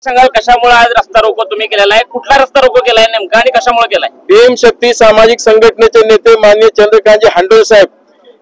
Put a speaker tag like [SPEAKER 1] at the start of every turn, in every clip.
[SPEAKER 1] सांगाल कशामुळे आज रस्ता रोको तुम्ही केलेला आहे, कुठला रस्ता रोको केलाय नेमका आणि कशामुळे केलाय?
[SPEAKER 2] भीमशक्ती सामाजिक संघटनेचे नेते माननीय चंद्रकांतजी हांडोळे साहेब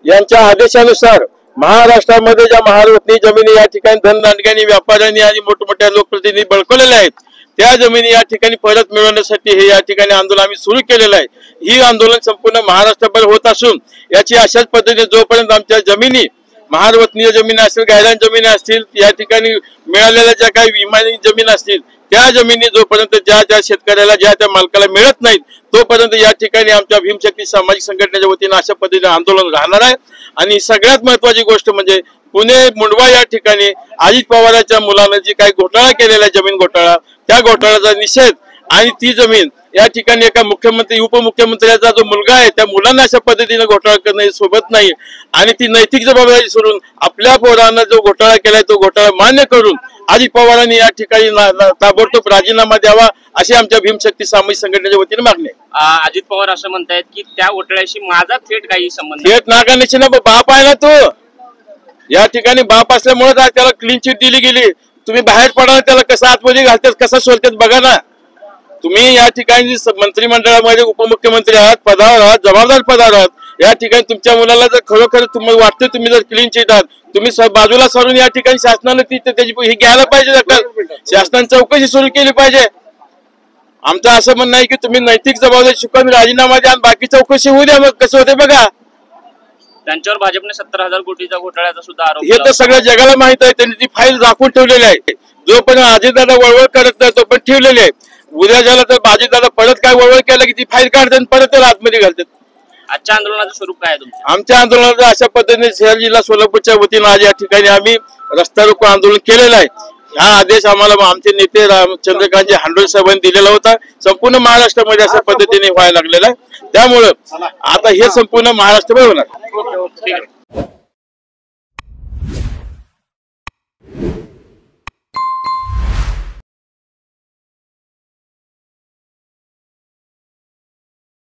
[SPEAKER 2] यांच्या आदेशानुसार महाराष्ट्रामध्ये ज्या महारत्नी जमिनी या ठिकाणी धनदांडग्यांनी, व्यापाऱ्यांनी आणि मोठमोठ्या लोकप्रतिनिधी बळकवलेल्या आहेत, त्या जमिनी या ठिकाणी परत मिळवण्यासाठी हे या ठिकाणी आंदोलन आम्ही सुरू केलेलं आहे। ही आंदोलन संपूर्ण महाराष्ट्रभर होत असून याची अशाच पद्धतीने जोपर्यंत आमच्या जमिनी महारवतनीय जमिनी असतील, गायरान जमिनी असतील, या ठिकाणी मिळालेल्या ज्या काही विमानी जमीन असतील त्या जमिनी जोपर्यंत ज्या शेतकऱ्याला त्या मालकाला मिळत नाहीत तोपर्यंत या ठिकाणी आमच्या भीमशक्ती सामाजिक संघटनेच्या वतीने अशा पद्धतीने आंदोलन राहणार आहे। आणि सगळ्यात महत्त्वाची गोष्ट म्हणजे पुणे मुंडवा या ठिकाणी अजित पवारांच्या मुलानं जी काही घोटाळा केलेला आहे, जमीन घोटाळा, त्या घोटाळ्याचा निषेध आणि ती जमीन या ठिकाणी एका मुख्यमंत्री उपमुख्यमंत्र्याचा जो मुलगा आहे त्या मुलांना अशा पद्धतीने घोटाळा करणे सोबत नाही आणि ती नैतिक जबाबदारी सोडून आपल्या पोरांना जो घोटाळा केलाय तो घोटाळा मान्य करून अजित पवारांनी या ठिकाणी ताबडतोब राजीनामा द्यावा अशी आमच्या भीमशक्ती सामाजिक संघटनेच्या वतीने मागणी आहे।
[SPEAKER 1] अजित पवार असं म्हणतायत की त्या घोटाळ्याशी माझा थेट काही संबंध
[SPEAKER 2] थेट नाकारण्याची ना, बाप आहे ना तो, या ठिकाणी बाप असल्यामुळे त्याला क्लीन चिट दिली गेली। तुम्ही बाहेर पडा त्याला कसं आतमध्ये घालतात, कसं सोडतात बघा ना। तुम्ही या ठिकाणी मंत्रिमंडळामध्ये उपमुख्यमंत्री आहात, पदावर आहात, जबाबदार पदावर आहात, या ठिकाणी तुमच्या मुलाला जर खरोखर तुम्हाला वाटतं तुम्ही जर क्लीन चिट आहात, तुम्ही बाजूला सरून या ठिकाणी शासनाने त्याची हे घ्यायला पाहिजे, शासनाने चौकशी सुरू केली पाहिजे। आमचं असं म्हणणं आहे की तुम्ही नैतिक जबाबदारी चुकून राजीनामा द्या, बाकी चौकशी होऊ द्या, मग कसं होते बघा।
[SPEAKER 1] त्यांच्यावर भाजपने 70,000 कोटीचा घोटाळ्याचा सुद्धा आरोप
[SPEAKER 2] हे तर सगळ्या जगाला माहित आहे, त्यांनी ती फाईल राखून ठेवलेली आहे। जोपर्यंत अजितदादा वळवळ करत नाही तोपर्यंत ठेवलेली आहे। उद्या झालं तर अजितदादा परत काय वळवळ केलं की ती फाईल काढतात परत त्याला आतमध्ये घालतात।
[SPEAKER 1] आजच्या आंदोलनाचं स्वरूप काय आहे तुमचं?
[SPEAKER 2] आमच्या आंदोलनाचं अशा पद्धतीने शहर जिल्हा सोलापूरच्या वतीने आज या ठिकाणी आम्ही रस्ता रोको आंदोलन केलेलं आहे। हा आदेश आम्हाला आमचे नेते चंद्रकांतजी हांडोळे साहेबांनी दिलेला होता। संपूर्ण महाराष्ट्रामध्ये अशा पद्धतीने व्हायला लागलेला आहे, त्यामुळं आता हे संपूर्ण महाराष्ट्रभर होणार।